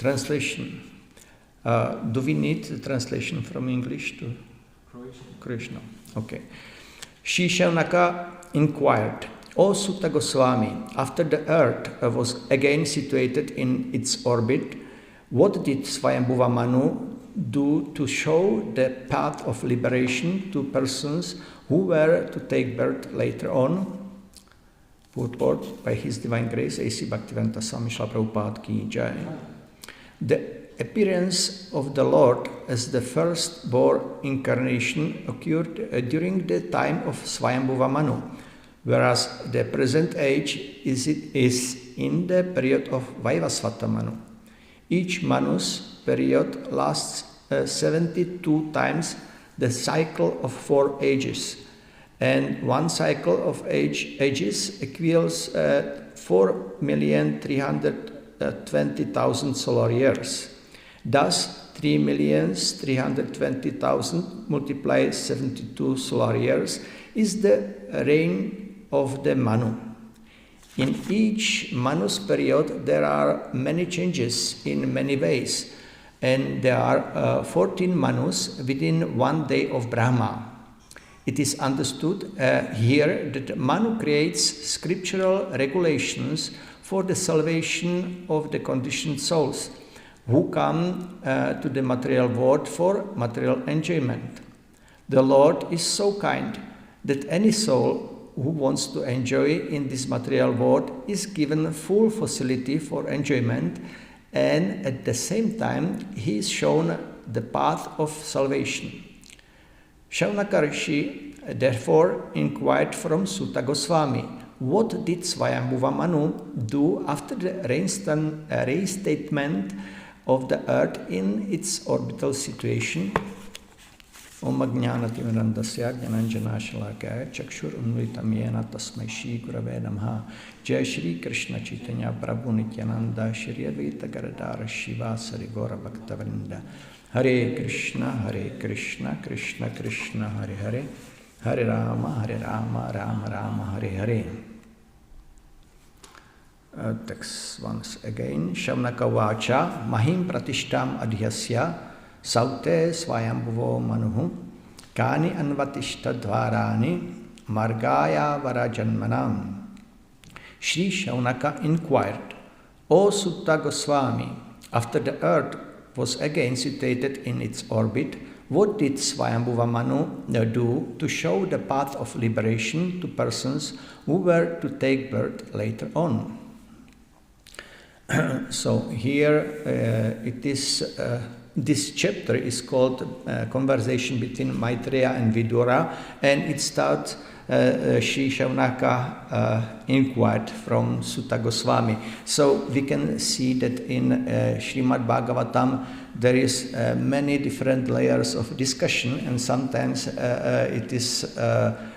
translation. Do we need the translation from English to Krishna? Okay. Sri Shaunaka inquired, O Sutta Goswami, after the earth was again situated in its orbit, what did Swayambhuva Manu do to show the path of liberation to persons who were to take birth later on? Purport, by His Divine Grace, A.C. Bhaktivedanta Swami Srila Prabhupada Ki Jai. The appearance of the Lord as the firstborn incarnation occurred during the time of Swayambhuva Manu, whereas the present age is in the period of Vaivasvata Manu. Each Manu's period lasts 72 times the cycle of 4 ages, and one cycle of ages equals 4,320,000 solar years. Thus, 3,320,000 multiplied 72 solar years is the reign of the Manu. In each Manu's period, there are many changes in many ways, and there are 14 Manus within one day of Brahma. It is understood here that Manu creates scriptural regulations for the salvation of the conditioned souls who come to the material world for material enjoyment. The Lord is so kind that any soul who wants to enjoy in this material world is given full facility for enjoyment, and at the same time he is shown the path of salvation. Shaunaka Rishi therefore inquired from Sutta Goswami, what did Swayambhuva Manu do after the reinstatement of the earth in its orbital situation? Om Ajnanatimirandasya Jnananjana Shalakaya Chakshur Unvitam Yena Tasmai Shri Gurave Namaha. Jai Shri Krishna Chaitanya Prabhu Nityananda Shri Advaita Gadadhara Shiva Sari Gaura Bhaktavrinda. Hare Krishna Krishna Krishna Hare Hare, Hare Rama Rama Rama Hare Hare. Text once again. Shaunaka Vacha Mahim Pratishtam Adhyasya Saute Swayambhuvo Manuhu Kani Anvatishta Dvarani Margaya Varajanmanam. Sri Shaunaka inquired, O Sutta Goswami, after the earth was again situated in its orbit, what did Swayambhuva Manu do to show the path of liberation to persons who were to take birth later on? So here it is. This chapter is called Conversation between Maitreya and Vidura, and it starts Sri Shaunaka inquired from Sutta Goswami. So we can see that in Srimad Bhagavatam there is many different layers of discussion, and sometimes it is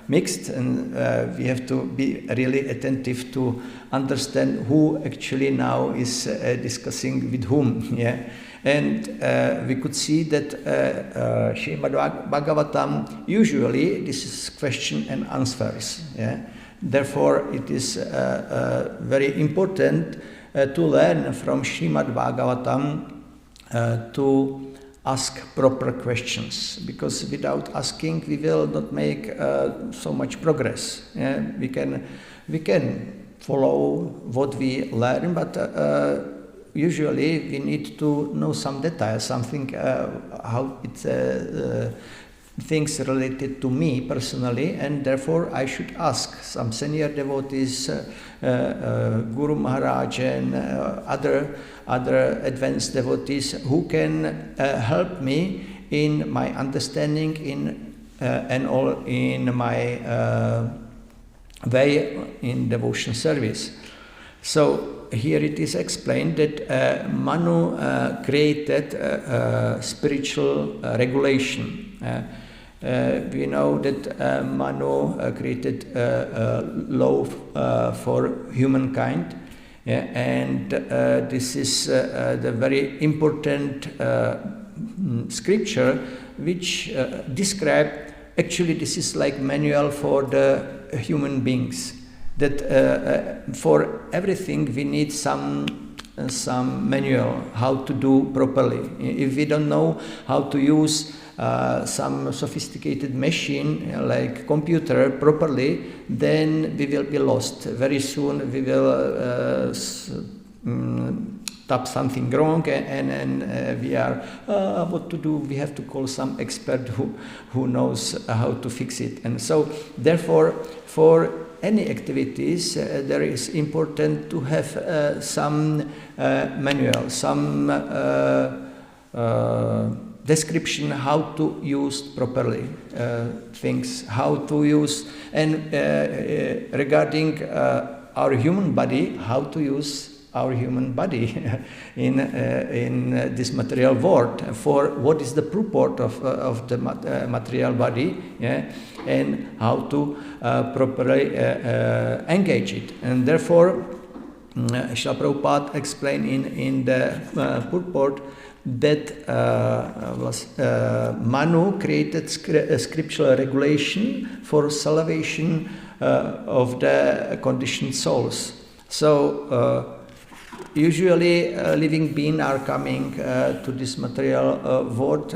mixed, and we have to be really attentive to understand who actually now is discussing with whom. Yeah. And we could see that Srimad Bhagavatam, usually this is question and answers. Yeah? Therefore, it is very important to learn from Srimad Bhagavatam to ask proper questions, because without asking we will not make so much progress. Yeah? We can follow what we learn, but usually we need to know some details, something how it things related to me personally, and therefore I should ask some senior devotees, Guru Maharaj and other advanced devotees who can help me in my understanding and all in my way in devotion service. So here it is explained that Manu created spiritual regulation. We know that Manu created law for humankind, and this is the very important scripture which describe, actually this is like manual for the human beings, that for everything we need some some manual how to do properly. If we don't know how to use some sophisticated machine like computer properly, then we will be lost. Very soon we will tap something wrong, and we are what to do. We have to call some expert who knows how to fix it. And so therefore, for any activities, there is important to have some manual, some description how to use properly things, how to use, and regarding our human body, how to use our human body in this material world, for what is the purport of the material body, yeah, and how to properly engage it. And therefore, Srila Prabhupada explained in the purport that Manu created scriptural regulation for salvation of the conditioned souls. So usually living beings are coming to this material world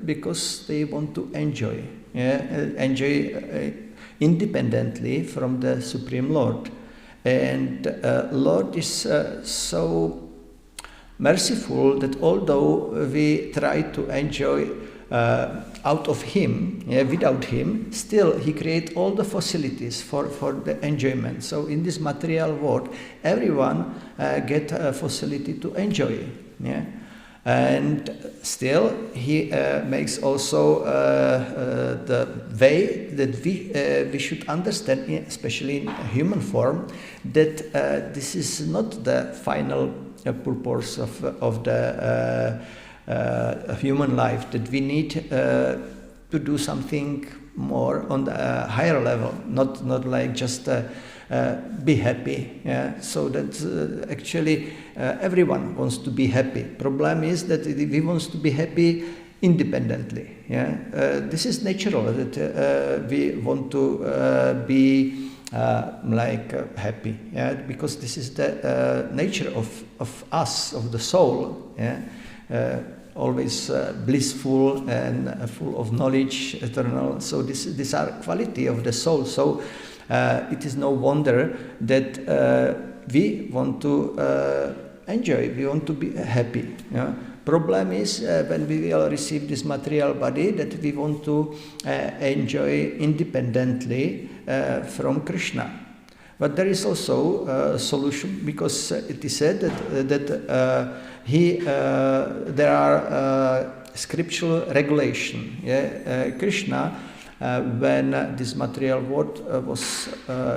because they want to enjoy independently from the Supreme Lord. And Lord is so merciful that although we try to enjoy out of Him, without Him, still He creates all the facilities for the enjoyment. So in this material world, everyone get a facility to enjoy. Yeah? And still He makes also the way that we should understand, especially in human form, that this is not the final purpose of the human life, that we need to do something more on the higher level, not like just be happy. Yeah? So that actually everyone wants to be happy. Problem is that we want to be happy independently. Yeah? This is natural, that we want to be happy, yeah? Because this is the nature of us, of the soul. Yeah? Always blissful and full of knowledge, eternal. So these are quality of the soul. So it is no wonder that we want to enjoy, we want to be happy. Yeah? Problem is when we will receive this material body, that we want to enjoy independently from Krishna. But there is also a solution, because it is said that there are scriptural regulation. Yeah? Krishna, when this material world was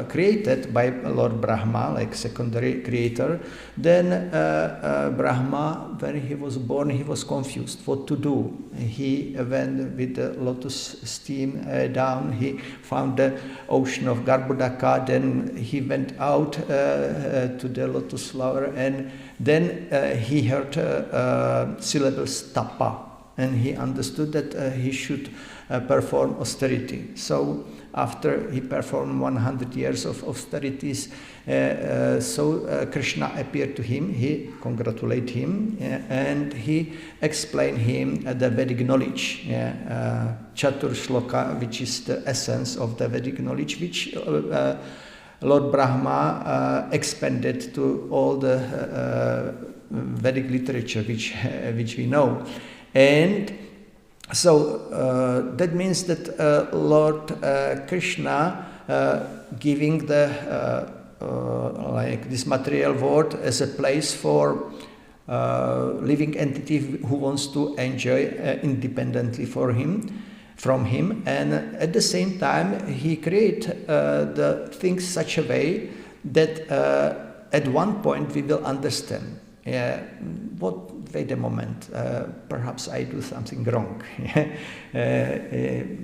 created by Lord Brahma, like secondary creator, then Brahma, when he was born, he was confused what to do. He went with the lotus steam down, he found the ocean of Garbhodaka, then he went out to the lotus flower, and then he heard syllables tapa, and he understood that he should perform austerity. So after he performed 100 years of austerities, Krishna appeared to him, he congratulated him, and he explained him the Vedic knowledge, Chatur Shloka, which is the essence of the Vedic knowledge, which Lord Brahma expanded to all the Vedic literature which we know. And so that means that Lord Krishna giving the this material world as a place for living entity who wants to enjoy independently from him, and at the same time he create the things such a way that at one point we will understand. Wait a moment, perhaps I do something wrong.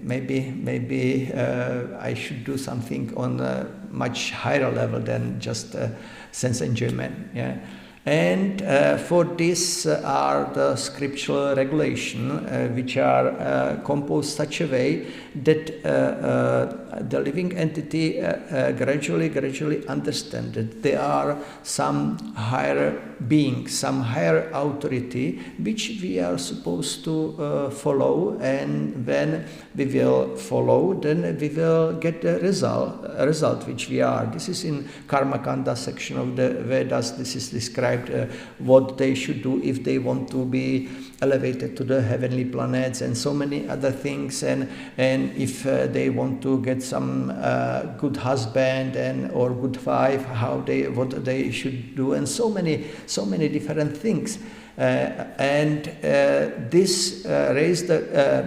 Maybe I should do something on a much higher level than just sense enjoyment. Yeah? And for this are the scriptural regulation which are composed such a way that the living entity gradually understand that there are some higher being, some higher authority which we are supposed to follow, and when we will follow, then we will get the result which we are. This is in Karma Kanda section of the Vedas. This is described what they should do if they want to be elevated to the heavenly planets and so many other things, and if they want to get some good husband and or good wife, what they should do, and so many different things, and this raised the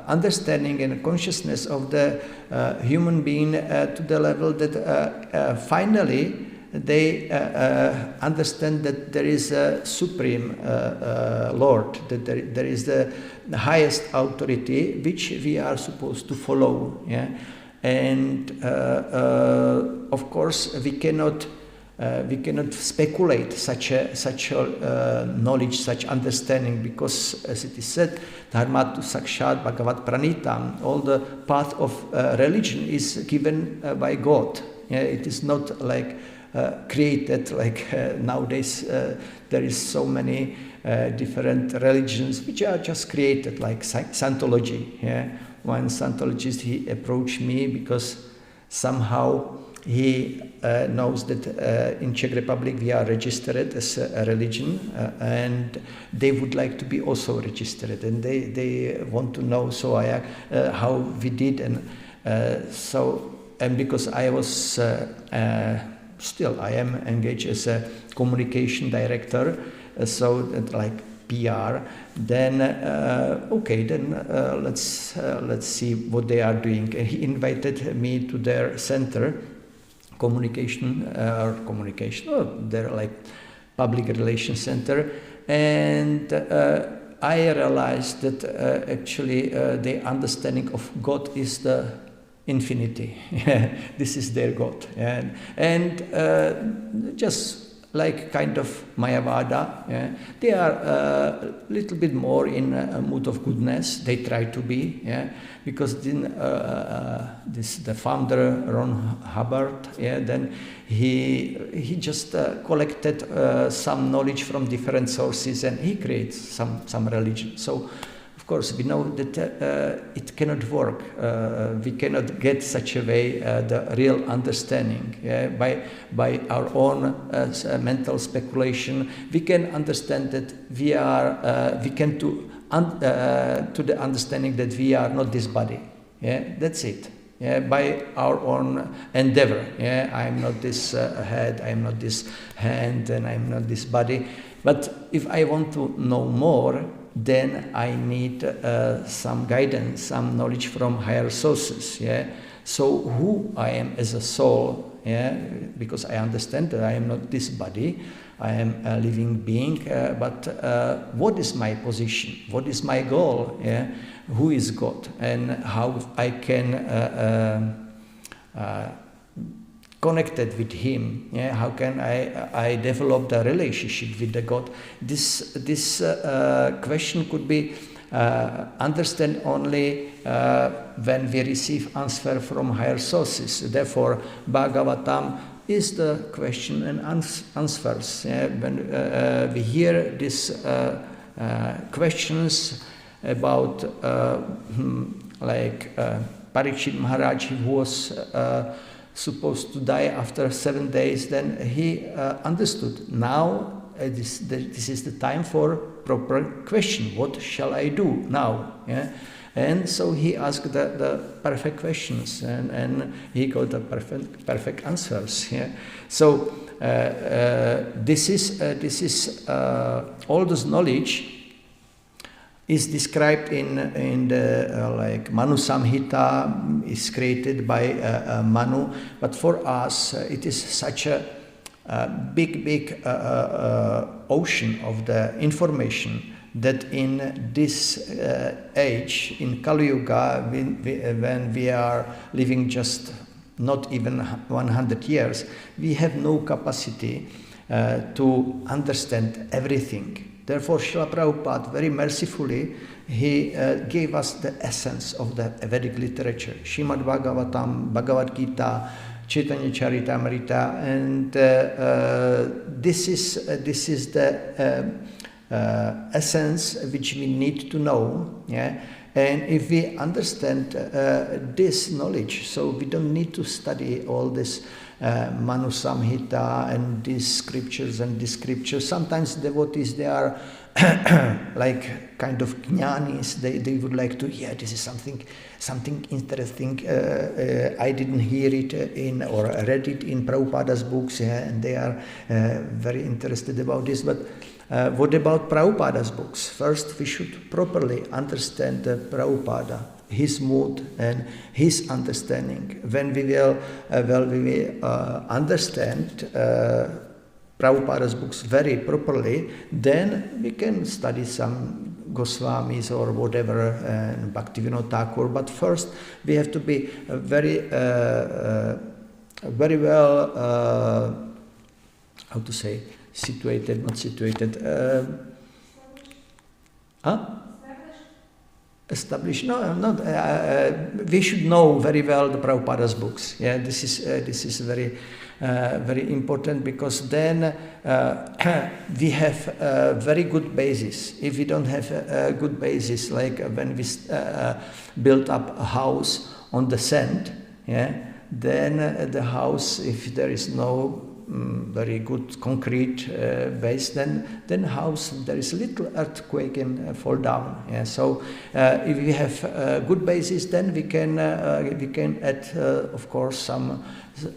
understanding and consciousness of the human being to the level that finally they understand that there is a supreme Lord, that there is the highest authority which we are supposed to follow. Yeah? And of course we cannot speculate such a knowledge, such understanding, because as it is said, Dharma tu sakshat bhagavat pranitam, all the path of religion is given by God. Yeah? It is not like created like nowadays. There is so many different religions which are just created, like Scientology. Yeah? One Scientologist, he approached me because somehow he knows that in Czech Republic we are registered as a religion, and they would like to be also registered, and they want to know how we did, and because I was still I am engaged as a communication director, so that like PR, then let's see what they are doing. He invited me to their center, their like public relations center, and I realized that actually the understanding of God is the infinity. This is their God, and just like kind of Mayavada, they are a little bit more in a mood of goodness. They try to be, because then the founder Ron Hubbard, then he just collected some knowledge from different sources, and he creates some religion. So of course we know that it cannot work. We cannot get such a way the real understanding by our own mental speculation. We can understand that we can to the understanding that we are not this body. That's it. By our own endeavor. I am not this head, I am not this hand, and I am not this body. But if I want to know more, then I need some guidance, some knowledge from higher sources. So who I am as a soul, because I understand that I am not this body, I am a living being, but what is my position? What is my goal? Who is God? And how I can connected with Him? How can I develop the relationship with the God? This question could be understand only when we receive answer from higher sources. Therefore, Bhagavatam is the question and answers. When we hear these questions about Parikshit Maharaj, who was supposed to die after 7 days, then he understood. Now this is the time for proper question. What shall I do now? And so he asked the perfect questions, and he got the perfect answers. So this is all this knowledge is described in the Manu Samhita, is created by Manu, but for us it is such a big ocean of the information that in this age, in Kali Yuga, when we are living just not even 100 years, we have no capacity to understand everything. Therefore, Srila Prabhupada, very mercifully, he gave us the essence of the Vedic literature. Srimad Bhagavatam, Bhagavad Gita, Chaitanya Charitamrita, and this is the essence which we need to know. Yeah? And if we understand this knowledge, so we don't need to study all this Manu Samhita and these scriptures and these scriptures. Sometimes devotees, they are like kind of jnanis. They would like to, yeah, this is something interesting. I didn't hear it in or read it in Prabhupada's books, yeah, and they are very interested about this. But what about Prabhupada's books? First, we should properly understand Prabhupada, his mood and his understanding. When we will understand Prabhupada's books very properly, then we can study some Goswamis or whatever, Bhaktivinoda Thakur. But first, we have to be very well, how to say, situated, not situated. Established? No, not. We should know very well the Prabhupada's books. Yeah, this is very important, because then we have a very good basis. If we don't have a good basis, like when we build up a house on the sand, yeah, then the house, if there is no very good concrete base, then house, there is a little earthquake and fall down. Yeah? So if we have a good basis, then we can add, of course, some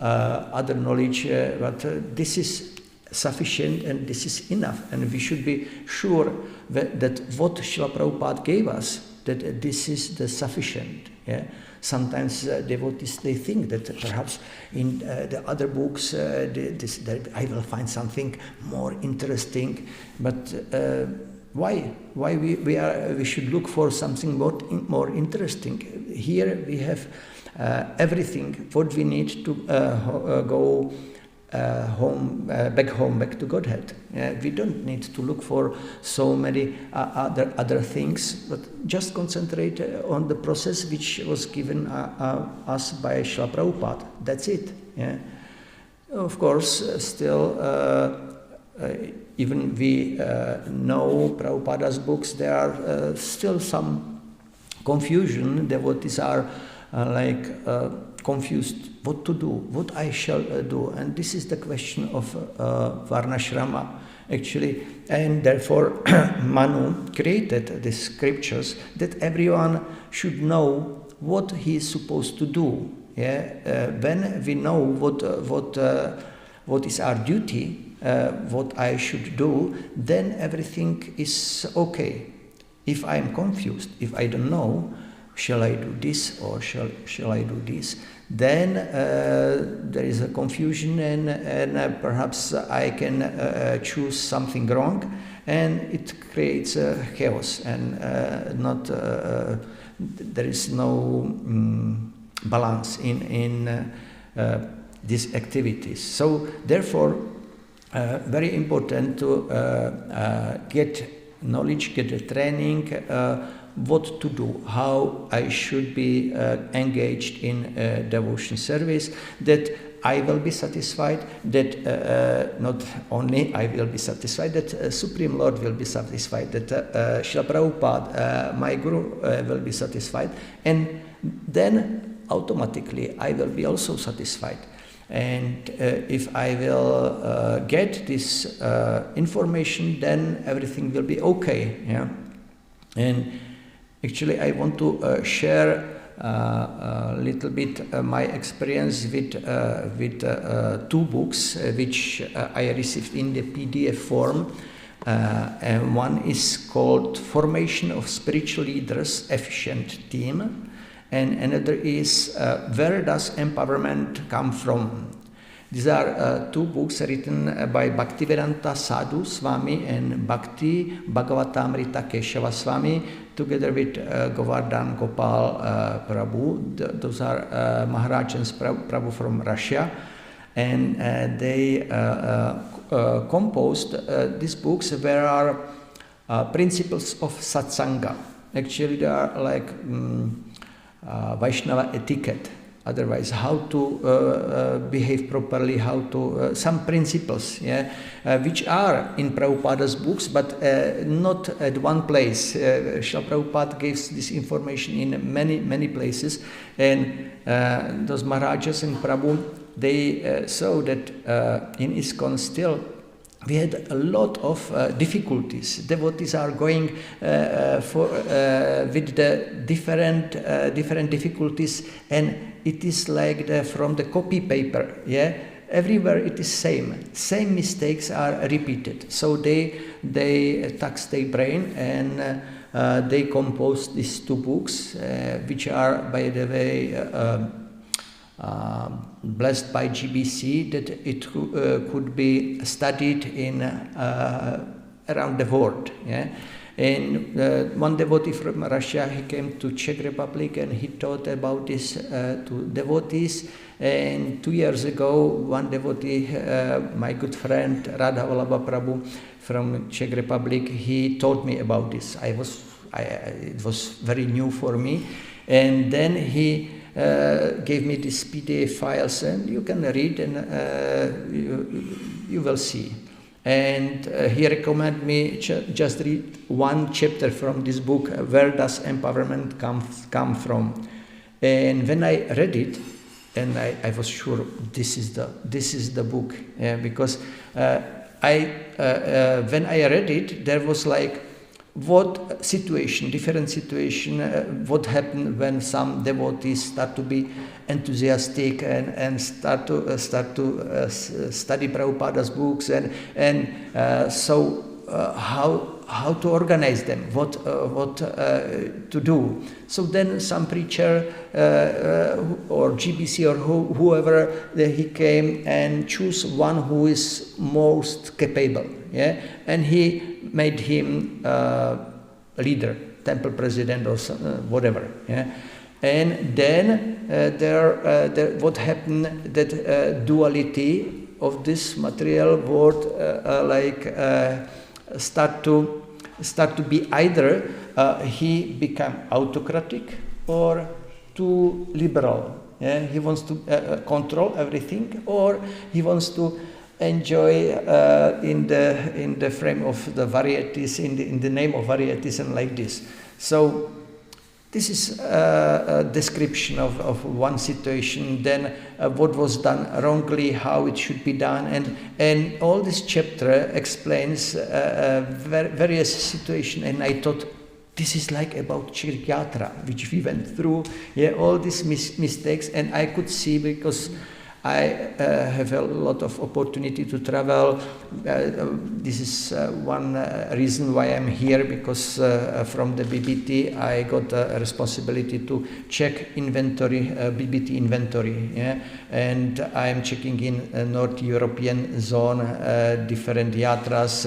other knowledge. But this is sufficient and this is enough. And we should be sure that what Srila Prabhupada gave us, that this is the sufficient. Yeah? Sometimes devotees, they think that perhaps in the other books that I will find something more interesting. But why we should look for something more interesting? Here we have everything what we need to go back to Godhead. We don't need to look for so many other things, but just concentrate on the process which was given us by Srila Prabhupada. That's it. Yeah? Of course, still, even we know Prabhupada's books, there are still some confusion. Devotees are confused what to do, what I shall do. And this is the question of Varnashrama, actually. And therefore, Manu created these scriptures that everyone should know what he is supposed to do. Yeah? When we know what is our duty, what I should do, then everything is okay. If I am confused, if I don't know, shall I do this or shall I do this? Then there is a confusion, and perhaps I can choose something wrong, and it creates chaos, and there is no balance in these activities. So therefore, very important to get knowledge, get a training, what to do, how I should be engaged in devotion service, that I will be satisfied, that not only I will be satisfied, that Supreme Lord will be satisfied, that Srila Prabhupada, my Guru, will be satisfied, and then automatically I will be also satisfied. And if I will get this information, then everything will be okay. Yeah? And actually, I want to share a little bit my experience with two books which I received in the PDF form. And one is called Formation of Spiritual Leaders, Efficient Team. And another is Where Does Empowerment Come From? These are two books written by Bhaktivedanta Sadhu Swami and Bhakti Bhagavatamrita Keshava Swami, together with Govardhan Gopal Prabhu. Those are Maharaj and Prabhu from Russia. and they composed these books. There are principles of satsanga. Actually, they are like Vaishnava etiquette. Otherwise, how to behave properly, how to some principles, which are in Prabhupada's books, but not at one place. Srila Prabhupada gives this information in many places, and those Maharajas and Prabhu, they saw that in ISKCON still we had a lot of difficulties. Devotees are going with the different difficulties, and it is like from the copy paper. Everywhere it is same mistakes are repeated. So they tax their brain, and they composed these two books, which are, by the way, blessed by GBC, that it could be studied in around the world. And one devotee from Russia, he came to Czech Republic and he taught about this to devotees. And 2 years ago, one devotee, my good friend Radha Vallabha Prabhu from Czech Republic, he taught me about this. It was very new for me. And then he gave me these PDF files, and you can read, and you will see. And he recommended me just read one chapter from this book, Where Does Empowerment Come From? And when I read it, and I was sure this is the book, because when I read it, there was like, what situation, different situation, what happened when some devotees start to be enthusiastic and start to study Prabhupada's books, and so how to organize them, what to do. So then some preacher or GBC or whoever, he came and choose one who is most capable, and he made him leader, temple president, or whatever. And then what happened, that duality of this material world start to be either he become autocratic or too liberal. He wants to control everything, or he wants to enjoy in the frame of the varieties, in the name of varieties, and like this. So this is a description of one situation, then what was done wrongly, how it should be done, and all this chapter explains various situations. And I thought, this is like about Chirk Yatra, which we went through, all these mistakes, and I could see, because I have a lot of opportunity to travel. This is one reason why I'm here, because from the BBT I got a responsibility to check inventory, BBT inventory, and I'm checking in North European zone, different yatras.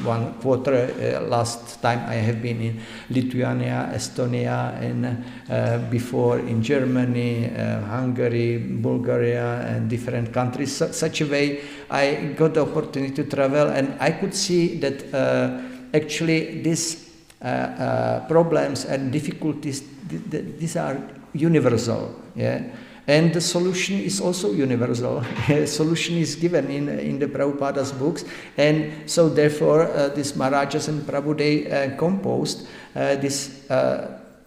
1 quarter, last time I have been in Lithuania, Estonia, and before in Germany, Hungary, Bulgaria, and different countries. Such a way I got the opportunity to travel, and I could see that actually these problems and difficulties, these are universal, and the solution is also universal. Solution is given in the Prabhupada's books, and so therefore these Maharajas and Prabhu, they composed these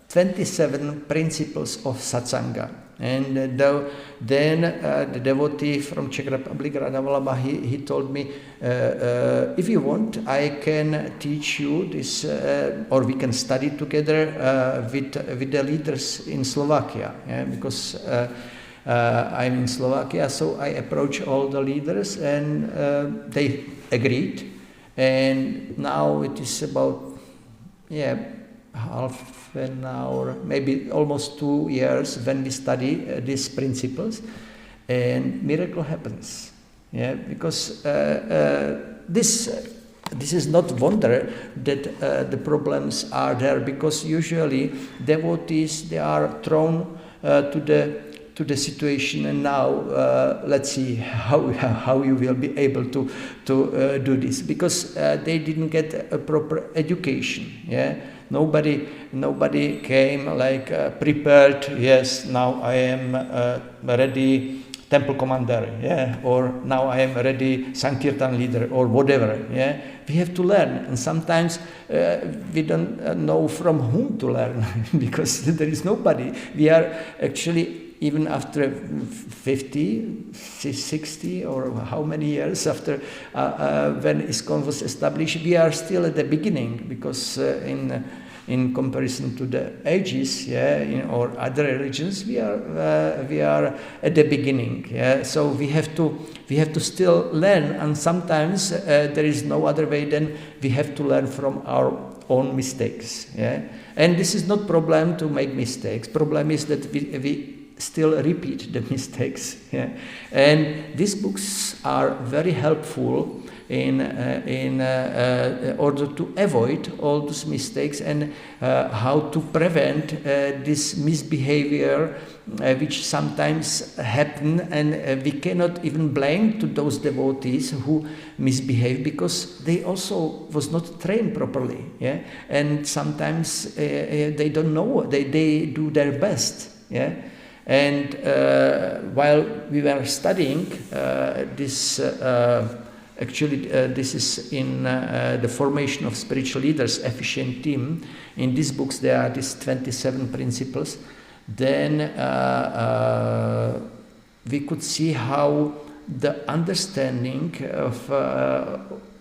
27 principles of satsanga. And then the devotee from Czech Republic, Radha Vallabha, he told me, if you want, I can teach you this, or we can study together with the leaders in Slovakia, because I'm in Slovakia. So I approached all the leaders, and they agreed. And now it is about, half an hour, maybe almost 2 years, when we study these principles, and miracle happens. Because this is not wonder that the problems are there, because usually devotees, they are thrown to to the situation, and now let's see how you will be able to do this, because they didn't get a proper education. Yeah, nobody came like prepared. Yes, now I am ready temple commander, yeah, or now I am ready Sankirtan leader, or whatever. Yeah, we have to learn, and sometimes we don't know from whom to learn because there is nobody. We are actually, even after 50, 60, or how many years after when ISKCON was established, we are still at the beginning, because in comparison to the ages, or other religions, we are at the beginning. Yeah, so we have to still learn, and sometimes there is no other way than we have to learn from our own mistakes. Yeah, and this is not problem to make mistakes. Problem is that we still repeat the mistakes. Yeah, and these books are very helpful in order to avoid all those mistakes, and how to prevent this misbehavior which sometimes happen, and we cannot even blame to those devotees who misbehave, because they also was not trained properly. Yeah, and sometimes they don't know, they do their best. Yeah. And while we were studying this, actually this is in the formation of spiritual leaders, efficient team. In these books there are these 27 principles. Then we could see how the understanding of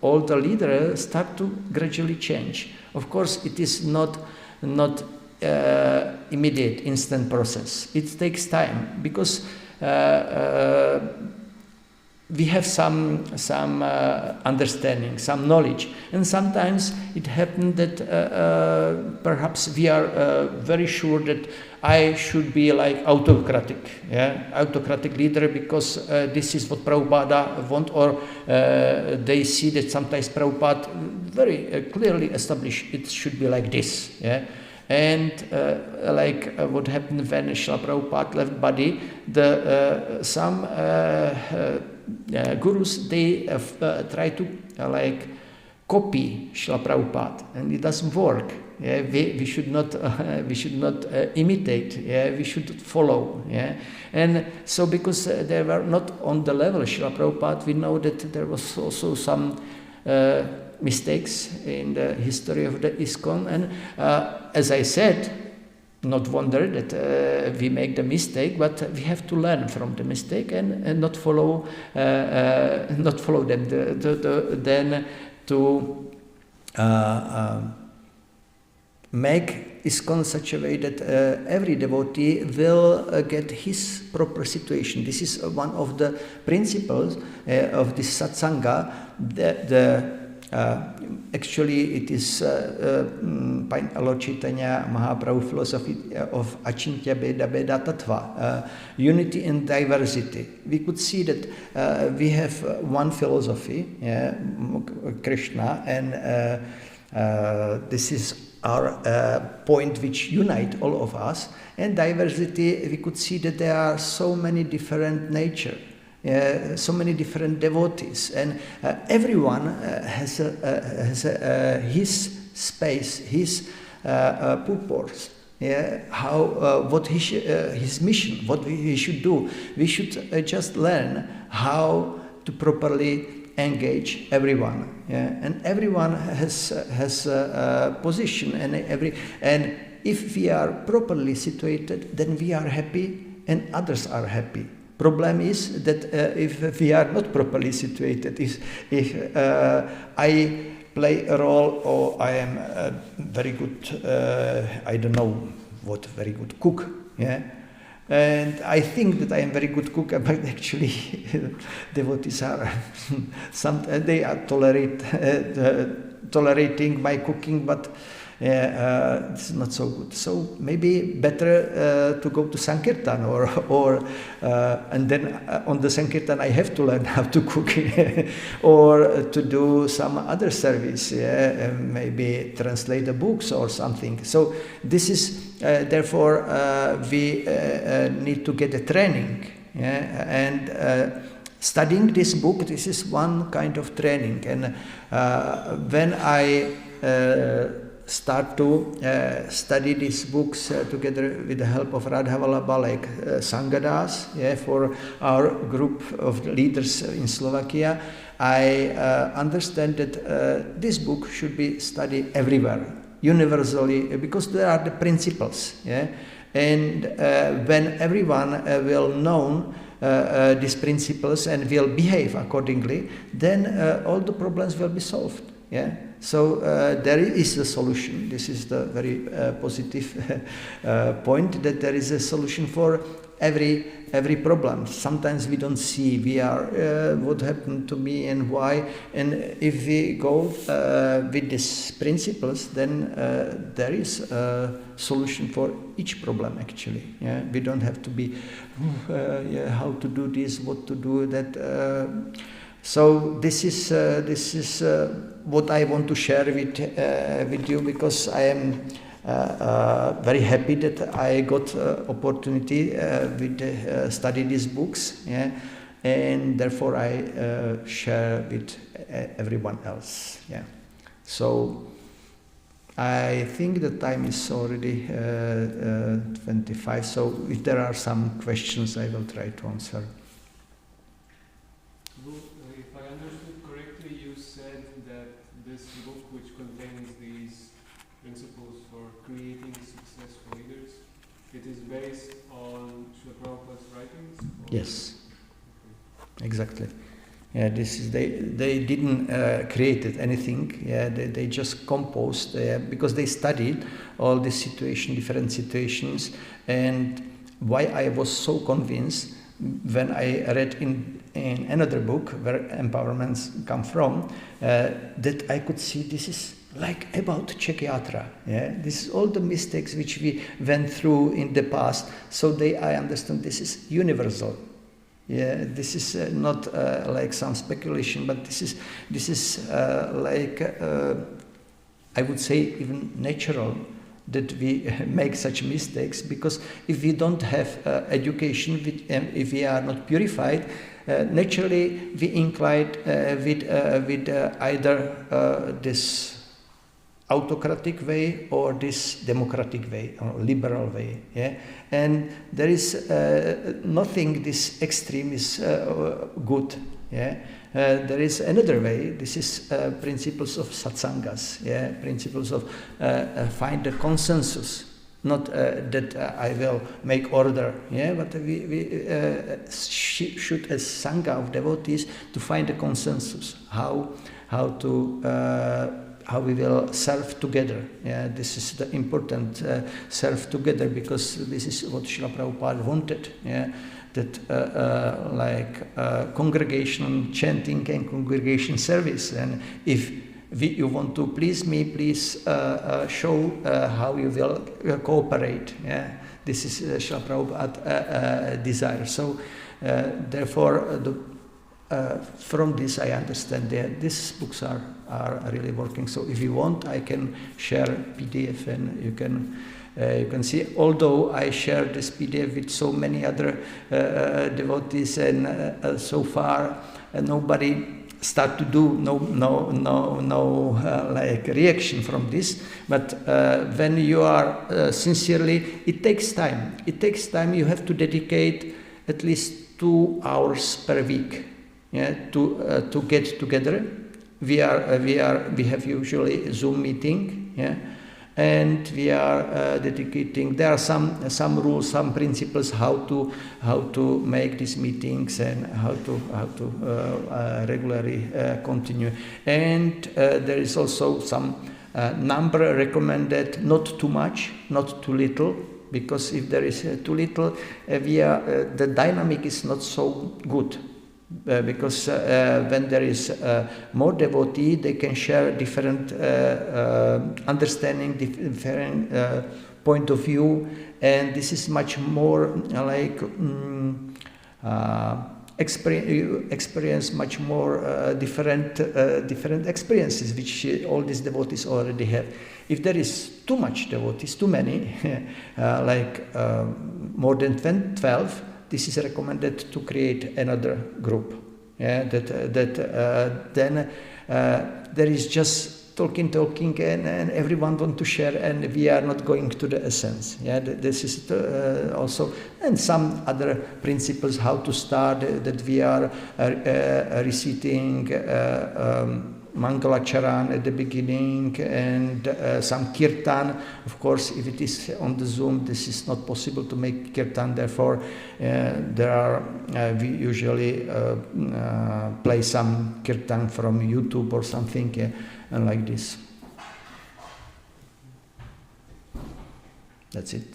all the leaders start to gradually change. Of course, it is not immediate, instant process. It takes time, because we have some understanding, some knowledge, and sometimes it happens that perhaps we are very sure that I should be like autocratic leader, because this is what Prabhupada want, or they see that sometimes Prabhupada very clearly established it should be like this. Yeah. And like what happened when Srila Prabhupada left body, some gurus, they try to like copy Srila Prabhupada, and it doesn't work. Yeah, we should not imitate. Yeah, we should follow. Yeah, and so because they were not on the level of Srila Prabhupada, we know that there was also some mistakes in the history of the ISKCON, and as I said, not wonder that we make the mistake, but we have to learn from the mistake and not follow them. Then to make ISKCON such a way that every devotee will get his proper situation. This is one of the principles of this satsanga. Actually, it is Lord Chaitanya Mahaprabhu philosophy of Achintya Beda Beda Tattva, unity and diversity. We could see that we have one philosophy, Krishna, and this is our point which unite all of us. And diversity, we could see that there are so many different nature. So many different devotees, and everyone has his space, his purpose. Yeah, what his mission, what he should do. We should just learn how to properly engage everyone. Yeah, and everyone has a position, and if we are properly situated, then we are happy, and others are happy. Problem is that if we are not properly situated, if I play a role, or I am a very good, I don't know what, very good cook, yeah, and I think that I am very good cook, but actually devotees are they are tolerating my cooking, but It's not so good. So maybe better to go to Sankirtan, or and then on the Sankirtan I have to learn how to cook, or to do some other service, maybe translate the books or something. So this is therefore we need to get a training, and studying this book, this is one kind of training. And when I start to study these books together with the help of Radha Vallabha, like Sangadas, for our group of leaders in Slovakia, I understand that this book should be studied everywhere, universally, because there are the principles. And when everyone will know these principles and will behave accordingly, then all the problems will be solved. So there is a solution. This is the very positive point, that there is a solution for every problem. Sometimes we don't see, we are what happened to me and why. And if we go with these principles, then there is a solution for each problem actually. We don't have to be how to do this, what to do that. So this is what I want to share with you, because I am very happy that I got opportunity with study these books, and therefore I share with everyone else. So I think the time is already 25. So if there are some questions, I will try to answer. If I understood correctly, you said that this book, which contains these principles for creating successful leaders, it is based on Srila Prabhupada's writings? Yes, exactly. This is they didn't create anything. They just composed because they studied all these different situations, and why I was so convinced when I read in another book where empowerments come from, that I could see this is like about Chakyatra. This is all the mistakes which we went through in the past. So I understand this is universal. This is not like some speculation, but this is like I would say even natural, that we make such mistakes, because if we don't have education, if we are not purified, naturally we incline with either this autocratic way or this democratic way or liberal way. And there is nothing this extreme is good. There is another way. This is principles of satsangas, principles of find a consensus. Not that I will make order, but we should, as sangha of devotees, to find a consensus. How we will serve together. This is the important serve together, because this is what Srila Prabhupada wanted. That like congregation chanting and congregation service, and if you want to please me, please show how you will cooperate. This is Srila Prabhupada desire. So therefore, from this I understand that these books are really working. So if you want, I can share PDF and you can see. Although I share this PDF with so many other devotees, and so far nobody start to do no like reaction from this. But when you are sincerely, it takes time. It takes time. You have to dedicate at least 2 hours per week. To get together. We have usually a Zoom meeting, and we are dedicating. There are some rules, some principles how to make these meetings and how to regularly continue. And there is also some number recommended, not too much, not too little, because if there is too little, the dynamic is not so good. because when there is more devotee, they can share different understanding, different point of view, and this is much more like experience much more different experiences which all these devotees already have. If there is too much devotees, too many, like more than 12, this is recommended to create another group. Yeah, then there is just talking, and everyone want to share, and we are not going to the essence. Yeah, this is also, and some other principles how to start. That we are reciting Mangalacharan at the beginning, and some kirtan. Of course, if it is on the Zoom, this is not possible to make kirtan. Therefore, we usually play some kirtan from YouTube or something, and like this. That's it.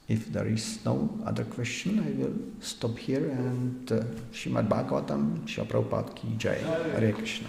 If there is no other question, I will stop here, and Srimad Bhagavatam, Srila Prabhupada ki jai. Hare Krishna.